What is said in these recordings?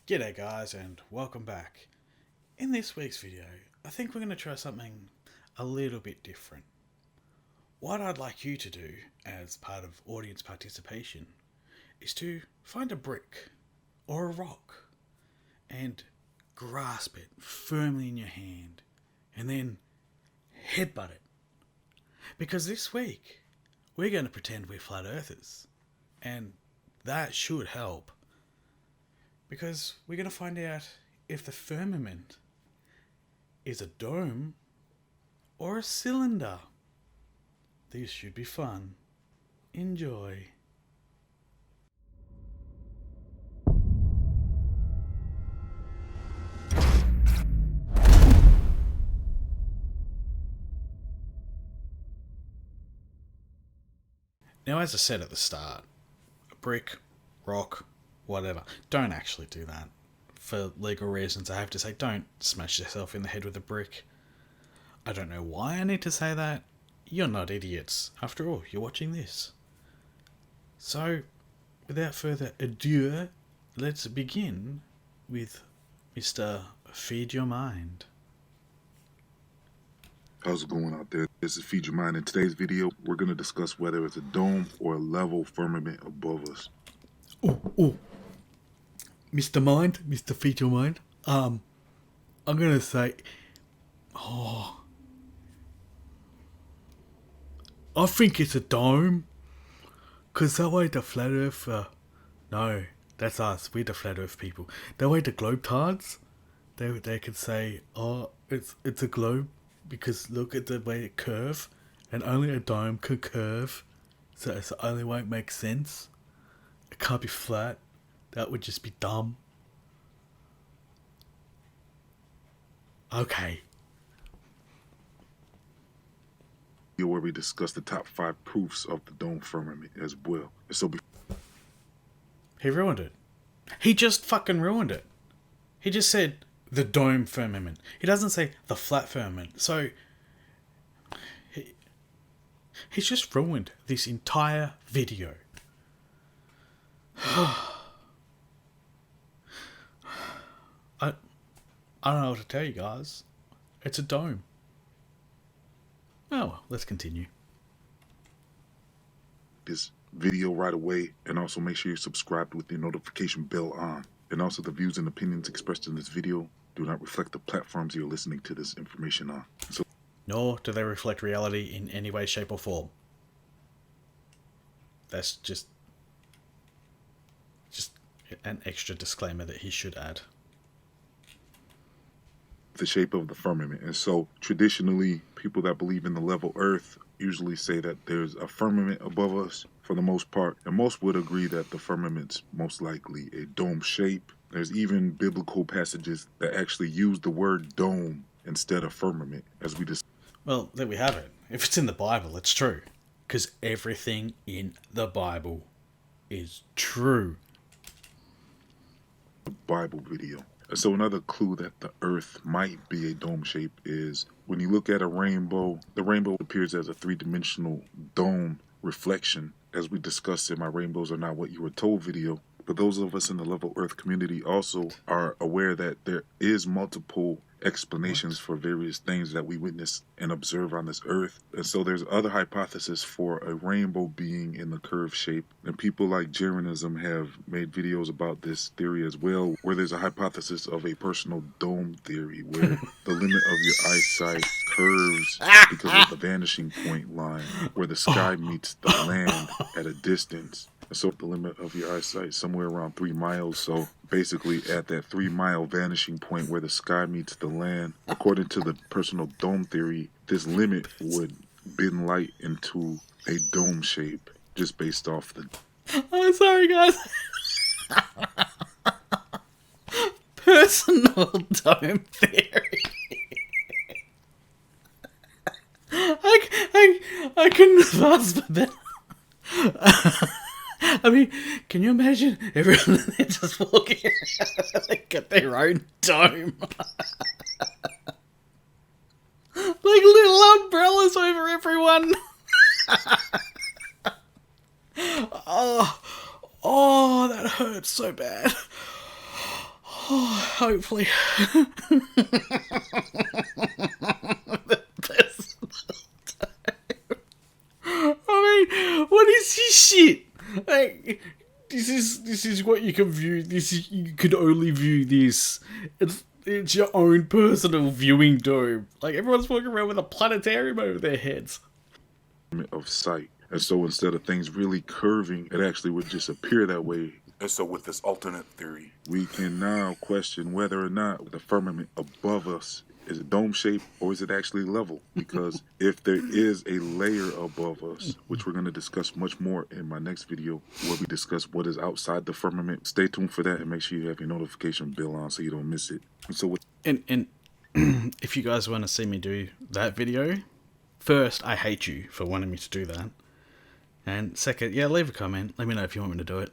G'day guys and welcome back. In this week's video, I think we're going to try something a little bit different. What I'd like you to do as part of audience participation is to find a brick or a rock and grasp it firmly in your hand and then headbutt it. Because this week, we're going to pretend we're flat earthers and that should help. Because we're going to find out if the firmament is a dome or a cylinder. These should be fun. Enjoy. Now, as I said at the start, a brick, rock, whatever. Don't actually do that. For legal reasons, I have to say don't smash yourself in the head with a brick. I don't know why I need to say that. You're not idiots. After all, you're watching this. So, without further ado, let's begin with Mr. Feed Your Mind. How's it going out there? This is Feed Your Mind. In today's video, we're going to discuss whether it's a dome or a level firmament above us. Oh. Mr. Mind, Mr. Feed Your Mind. I'm gonna say, I think it's a dome. Cause that way the flat earth, no, that's us, we're the flat earth people. That way the globetards, they could say, it's a globe, because look at the way it curve, and only a dome can curve, so it's the only way it makes sense. It can't be flat. That would just be dumb. Okay. Where we discuss the top 5 proofs of the dome firmament as well. He ruined it. He just fucking ruined it. He just said the dome firmament. He doesn't say the flat firmament. So he's just ruined this entire video. I don't know what to tell you guys. It's a dome. Oh, well, let's continue. This video right away, and also make sure you're subscribed with the notification bell on. And also, the views and opinions expressed in this video do not reflect the platforms you're listening to this information on. Nor do they reflect reality in any way, shape, or form. That's just an extra disclaimer that he should add. The shape of the firmament. And so traditionally, people that believe in the level earth usually say that there's a firmament above us for the most part, and most would agree that the firmament's most likely a dome shape. There's even biblical passages that actually use the word dome instead of firmament, as we just. Well, there we have it. If it's in the Bible, it's true. Because everything in the Bible is true. Bible video. So another clue that the earth might be a dome shape is when you look at a rainbow, the rainbow appears as a 3-dimensional dome reflection. As we discussed in my Rainbows Are Not What You Were Told video. But those of us in the level earth community also are aware that there is multiple explanations for various things that we witness and observe on this earth. And so there's other hypotheses for a rainbow being in the curved shape. And people like Jeranism have made videos about this theory as well, where there's a hypothesis of a personal dome theory, where the limit of your eyesight curves because of the vanishing point line, where the sky meets the land at a distance. So the limit of your eyesight somewhere around 3 miles. So basically at that 3-mile vanishing point where the sky meets the land, according to the personal dome theory, this limit would bend light into a dome shape just based off the. Oh, sorry guys. Personal dome theory. I couldn't pass but then. I mean, can you imagine everyone in there just walking around? They got their own dome. Like little umbrellas over everyone. Oh, that hurts so bad. hopefully. I mean, what is this shit? Like, this is what you can view. You could only view this. It's your own personal viewing dome. Like, everyone's walking around with a planetarium over their heads. Of sight. And so instead of things really curving, it actually would just appear that way. And so with this alternate theory, we can now question whether or not the firmament above us is dome shaped or is it actually level? Because if there is a layer above us, which we're going to discuss much more in my next video, where we discuss what is outside the firmament, stay tuned for that and make sure you have your notification bell on so you don't miss it. And so And if you guys want to see me do that video, first, I hate you for wanting me to do that. And second, yeah, leave a comment. Let me know if you want me to do it.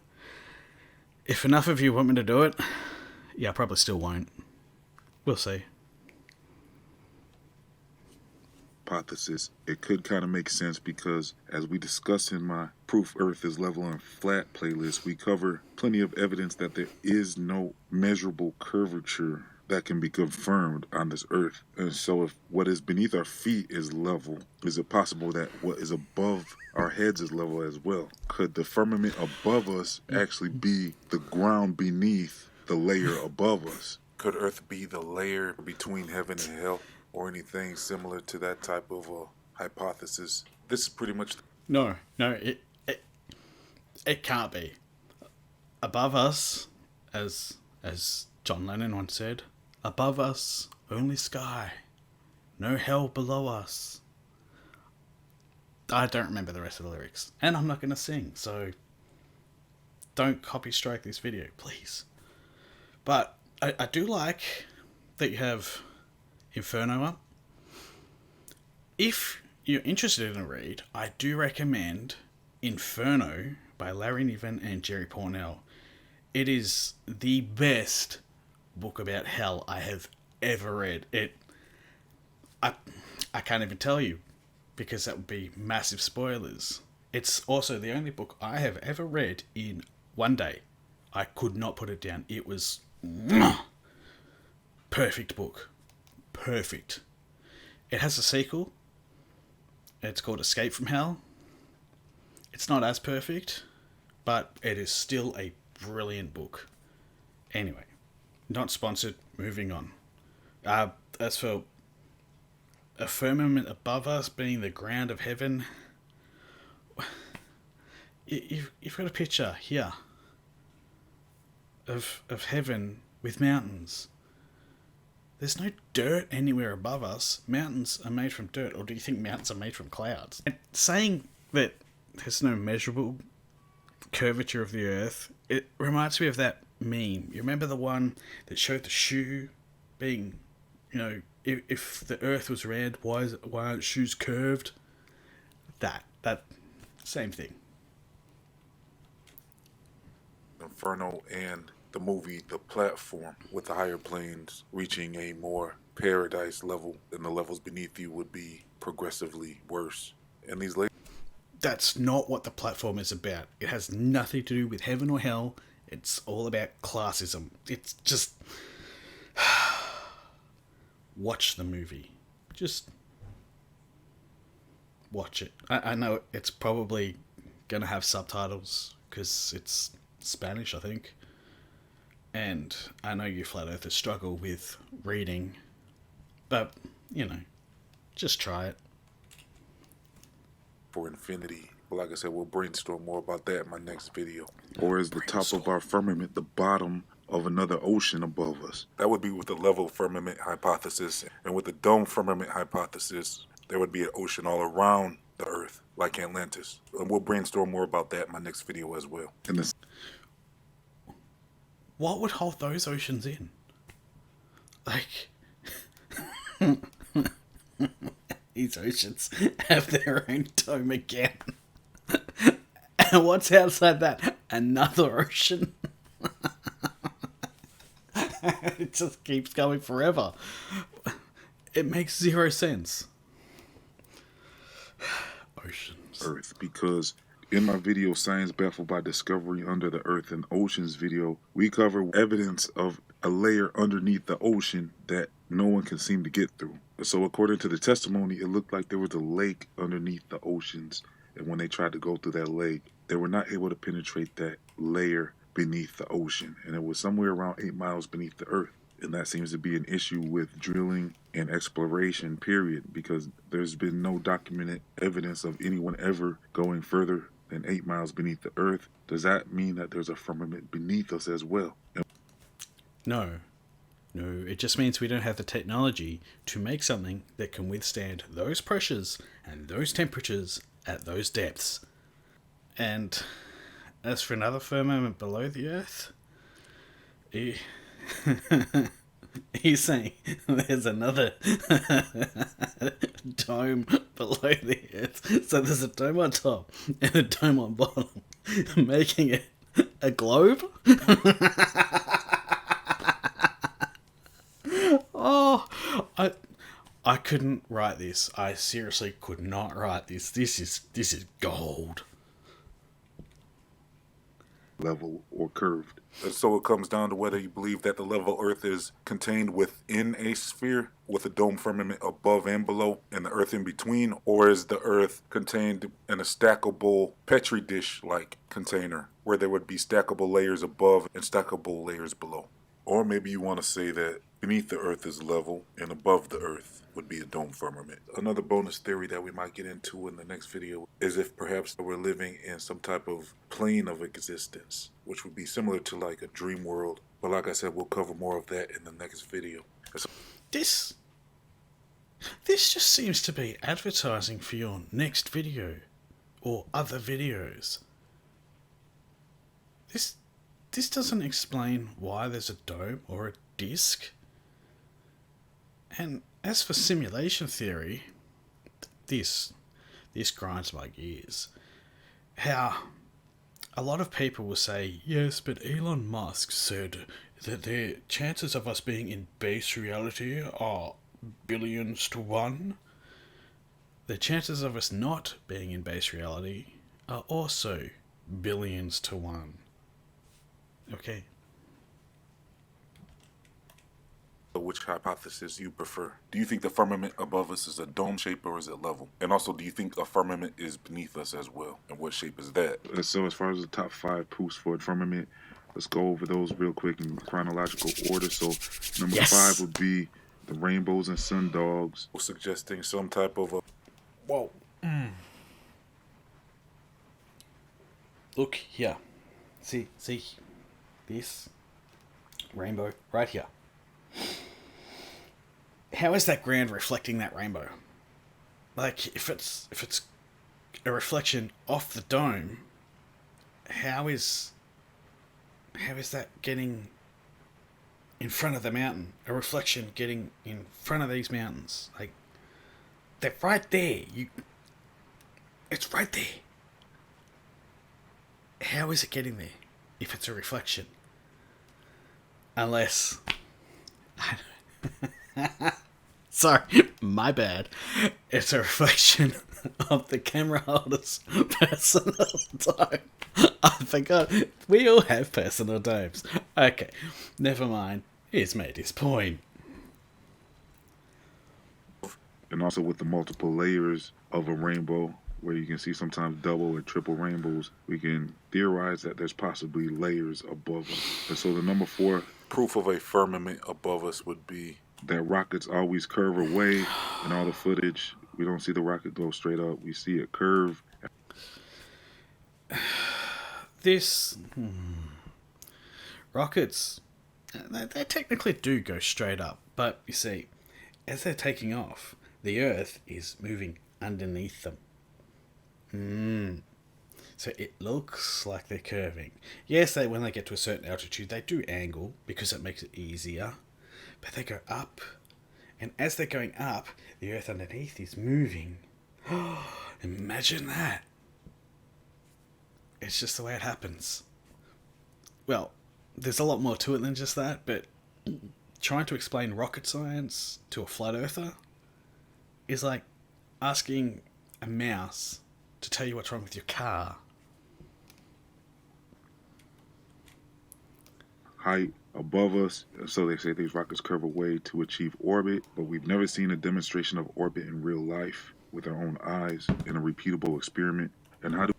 If enough of you want me to do it, yeah, I probably still won't. We'll see. Hypothesis, it could kind of make sense because as we discuss in my Proof Earth is Level and Flat playlist, we cover plenty of evidence that there is no measurable curvature that can be confirmed on this Earth. And so if what is beneath our feet is level, is it possible that what is above our heads is level as well? Could the firmament above us actually be the ground beneath the layer above us? Could Earth be the layer between heaven and hell? Or anything similar to that type of hypothesis. This is pretty much... No, it can't be. Above us, as John Lennon once said, above us, only sky. No hell below us. I don't remember the rest of the lyrics. And I'm not going to sing, so don't copy strike this video, please. But I do like that you have Inferno up. If you're interested in a read, I do recommend Inferno by Larry Niven and Jerry Pournelle. It is the best book about hell I have ever read. I can't even tell you because that would be massive spoilers. It's also the only book I have ever read in one day. I could not put it down. It was perfect book. Perfect. It has a sequel. It's called Escape from Hell. It's not as perfect, but it is still a brilliant book. Anyway, not sponsored. Moving on. As for a firmament above us being the ground of heaven, you've got a picture here of heaven with mountains. There's no dirt anywhere above us. Mountains are made from dirt, or do you think mountains are made from clouds? And saying that there's no measurable curvature of the Earth, it reminds me of that meme. You remember the one that showed the shoe being, if the Earth was round, why aren't shoes curved? That same thing. Inferno and the movie The Platform, with the higher planes reaching a more paradise level, and the levels beneath you would be progressively worse. And these That's not what The Platform is about. It has nothing to do with heaven or hell. It's all about classism. It's just... Watch the movie. Just watch it. I know it's probably going to have subtitles because it's Spanish, I think. And I know you flat earthers struggle with reading, but, just try it. For infinity. Well, like I said, we'll brainstorm more about that in my next video. Or is the top of our firmament the bottom of another ocean above us? That would be with the level firmament hypothesis. And with the dome firmament hypothesis, there would be an ocean all around the Earth, like Atlantis. And we'll brainstorm more about that in my next video as well. And this... What would hold those oceans in? Like, these oceans have their own dome again. And what's outside that? Another ocean. It just keeps going forever. It makes zero sense. Oceans. Earth, because In my video, Science Baffled by Discovery Under the Earth and Oceans video, we cover evidence of a layer underneath the ocean that no one can seem to get through. So according to the testimony, it looked like there was a lake underneath the oceans, and when they tried to go through that lake, they were not able to penetrate that layer beneath the ocean, and it was somewhere around 8 miles beneath the earth. And that seems to be an issue with drilling and exploration, period, because there's been no documented evidence of anyone ever going further than 8 miles beneath the earth. Does that mean that there's a firmament beneath us as well? No. No, it just means we don't have the technology to make something that can withstand those pressures and those temperatures at those depths. And as for another firmament below the Earth, he's saying there's another dome below the Earth. So there's a dome on top and a dome on bottom, making it a globe? Oh, I couldn't write this. I seriously could not write this. This is gold. Level or curved. So it comes down to whether you believe that the level Earth is contained within a sphere with a dome firmament above and below and the Earth in between, or is the Earth contained in a stackable Petri dish like container where there would be stackable layers above and stackable layers below? Or maybe you want to say that beneath the Earth is level and above the Earth would be a dome firmament. Another bonus theory that we might get into in the next video is if perhaps we're living in some type of plane of existence, which would be similar to like a dream world. But like I said, we'll cover more of that in the next video. This just seems to be advertising for your next video or other videos. This doesn't explain why there's a dome or a disc. And as for simulation theory, this grinds my gears. How a lot of people will say, yes, but Elon Musk said that the chances of us being in base reality are billions to 1. The chances of us not being in base reality are also billions to 1. Okay. Which hypothesis you prefer? Do you think the firmament above us is a dome shape or is it level? And also, do you think a firmament is beneath us as well? And what shape is that? So as far as the top 5 proofs for a firmament, let's go over those real quick in chronological order. So number 5 would be the rainbows and sundogs, suggesting some type of a... Whoa. Look here. See this rainbow right here. How is that ground reflecting that rainbow? Like, if it's a reflection off the dome, how is that getting in front of the mountain? A reflection getting in front of these mountains, like they're right there. It's right there. How is it getting there if it's a reflection? Unless... Sorry, my bad. It's a reflection of the camera holder's personal dome. I forgot. We all have personal domes. Okay, never mind. He's made his point. And also with the multiple layers of a rainbow, where you can see sometimes double or triple rainbows, we can theorize that there's possibly layers above us. And so the number 4 proof of a firmament above us would be that rockets always curve away. In all the footage, we don't see the rocket go straight up. We see it curve. Rockets, they technically do go straight up. But you see, as they're taking off, the Earth is moving underneath them. So it looks like they're curving. Yes, when they get to a certain altitude, they do angle because it makes it easier. But they go up. And as they're going up, the Earth underneath is moving. Imagine that. It's just the way it happens. Well, there's a lot more to it than just that, but trying to explain rocket science to a flat earther is like asking a mouse to tell you what's wrong with your car. height above us. So they say these rockets curve away to achieve orbit, but we've never seen a demonstration of orbit in real life with our own eyes in a repeatable experiment. And how do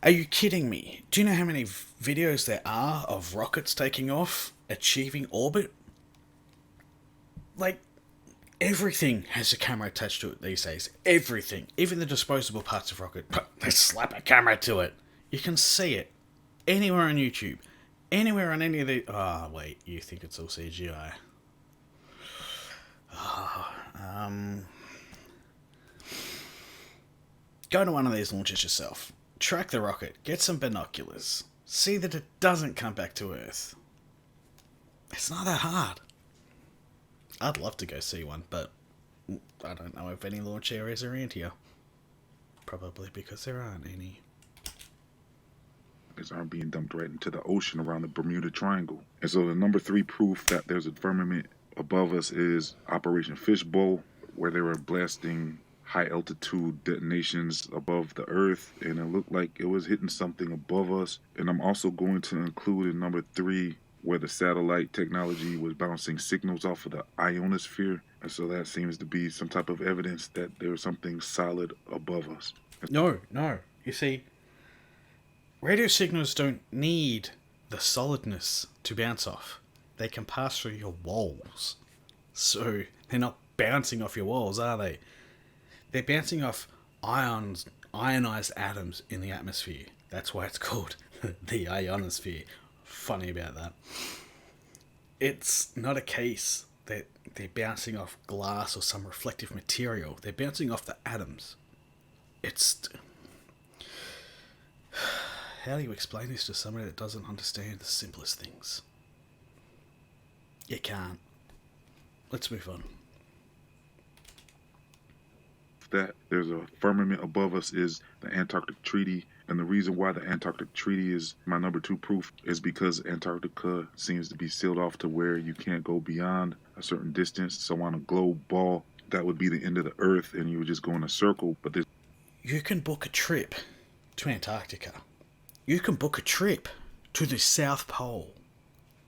Are you kidding me? Do you know how many videos there are of rockets taking off, achieving orbit? Like, everything has a camera attached to it these days. Everything. Even the disposable parts of rocket. They slap a camera to it. You can see it. Anywhere on YouTube. Anywhere on any of the... Ah, wait. You think it's all CGI. Go to one of these launches yourself. Track the rocket. Get some binoculars. See that it doesn't come back to Earth. It's not that hard. I'd love to go see one, but I don't know if any launch areas are around here. Probably because there aren't any. rockets aren't being dumped right into the ocean around the Bermuda Triangle? And so the number 3 proof that there's a firmament above us is Operation Fishbowl, where they were blasting high altitude detonations above the Earth, and it looked like it was hitting something above us. And I'm also going to include in number 3 where the satellite technology was bouncing signals off of the ionosphere. And so that seems to be some type of evidence that there's something solid above us. No. You see, radio signals don't need the solidness to bounce off. They can pass through your walls. So they're not bouncing off your walls, are they? They're bouncing off ionized atoms in the atmosphere. That's why it's called the ionosphere. Funny about that. It's not a case that they're bouncing off glass or some reflective material. They're bouncing off the atoms. It's... How do you explain this to somebody that doesn't understand the simplest things? You can't. Let's move on. That there's a firmament above us is the Antarctic Treaty. And the reason why the Antarctic Treaty is my number 2 proof is because Antarctica seems to be sealed off to where you can't go beyond a certain distance. So on a globe ball, that would be the end of the Earth, and you would just go in a circle. But there's... You can book a trip to Antarctica. You can book a trip to the South Pole.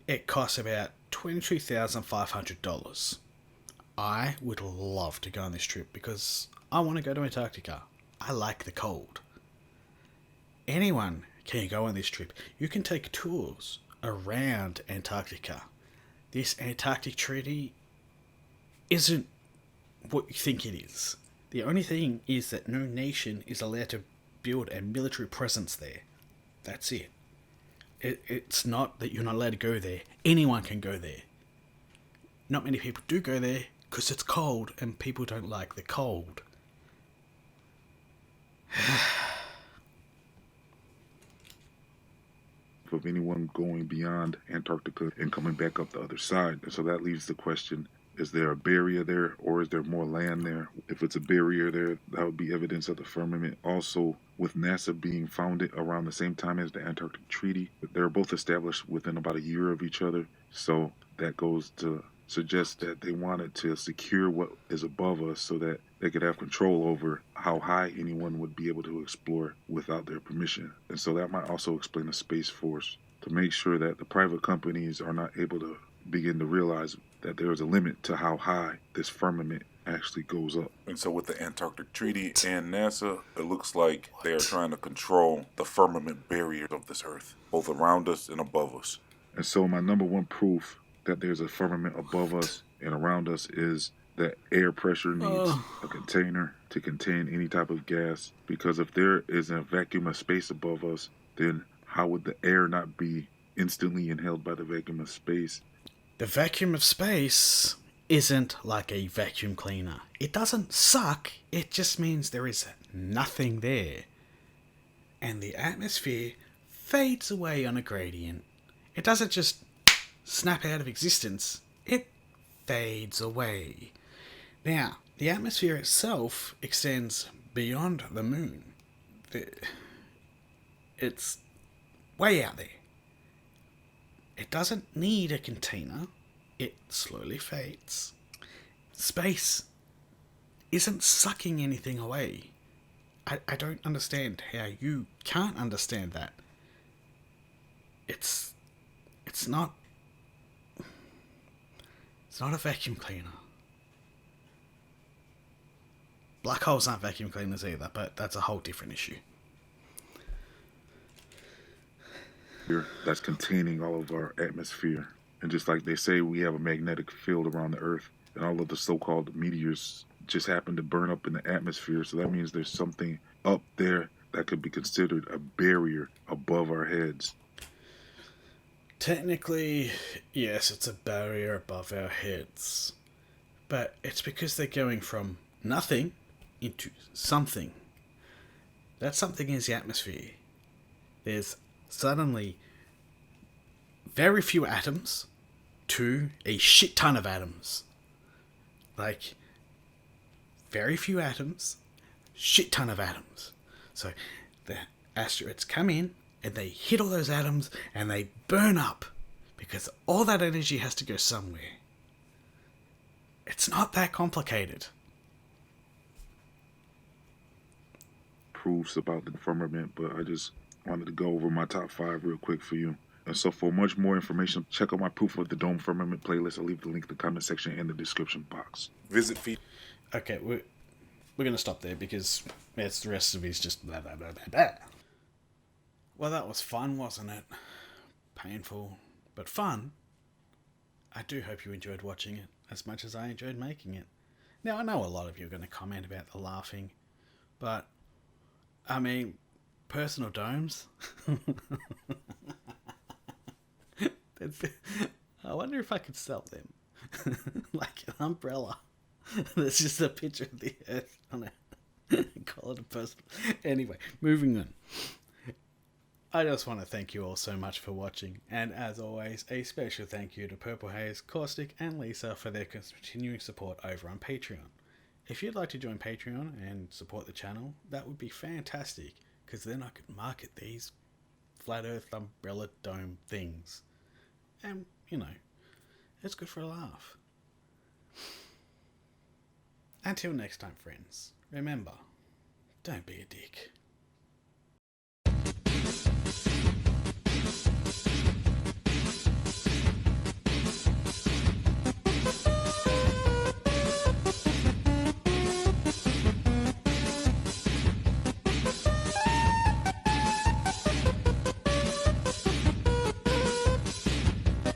It costs about $22,500. I would love to go on this trip because I want to go to Antarctica. I like the cold. Anyone can go on this trip. You can take tours around Antarctica. This Antarctic Treaty isn't what you think it is. The only thing is that no nation is allowed to build a military presence there. That's it. It's not that you're not allowed to go there. Anyone can go there. Not many people do go there because it's cold and people don't like the cold. Of anyone going beyond Antarctica and coming back up the other side. And so that leaves the question, is there a barrier there or is there more land there? If it's a barrier there, that would be evidence of the firmament. Also, with NASA being founded around the same time as the Antarctic Treaty, they're both established within about a year of each other. So that goes to suggest that they wanted to secure what is above us so that they could have control over how high anyone would be able to explore without their permission. And so that might also explain the Space Force, to make sure that the private companies are not able to begin to realize that there is a limit to how high this firmament actually goes up. And so with the Antarctic Treaty and NASA, it looks like they are trying to control the firmament barriers of this Earth, both around us and above us. And so my number 1 proof that there's a firmament above us and around us is that air pressure needs a container to contain any type of gas. Because if there is a vacuum of space above us, then how would the air not be instantly inhaled by the vacuum of space? The vacuum of space isn't like a vacuum cleaner. It doesn't suck, it just means there is nothing there. And the atmosphere fades away on a gradient. It doesn't just snap out of existence, it fades away. Now, the atmosphere itself extends beyond the moon. It's way out there. It doesn't need a container. It slowly fades. Space isn't sucking anything away. I don't understand how you can't understand that. It's not It's not a vacuum cleaner. Black holes aren't vacuum cleaners either, but that's a whole different issue. That's containing all of our atmosphere. And just like they say, we have a magnetic field around the Earth, and all of the so-called meteors just happen to burn up in the atmosphere. So that means there's something up there that could be considered a barrier above our heads. Technically, yes, it's a barrier above our heads. But it's because they're going from nothing into something. That something is the atmosphere. There's suddenly very few atoms to a shit ton of atoms. Like, very few atoms, shit ton of atoms. So the asteroids come in and they hit all those atoms and they burn up because all that energy has to go somewhere. It's not that complicated. Proofs about the firmament, but I just wanted to go over my top 5 real quick for you. And so for much more information, check out my Proof of the Dome Firmament playlist. I'll leave the link in the comment section and the description box. Visit feed. Okay, we're going to stop there because the rest of it is just blah, blah, blah, blah, blah. Well, that was fun, wasn't it? Painful, but fun. I do hope you enjoyed watching it as much as I enjoyed making it. Now, I know a lot of you are going to comment about the laughing, but, I mean, personal domes? I wonder if I could sell them. Like an umbrella. There's just a picture of the Earth on it. Call it a personal. Anyway, moving on. I just want to thank you all so much for watching, and as always, a special thank you to Purple Haze, Caustic, and Lisa for their continuing support over on Patreon. If you'd like to join Patreon and support the channel, that would be fantastic, because then I could market these flat Earth umbrella dome things. And, you know, it's good for a laugh. Until next time, friends, remember, don't be a dick.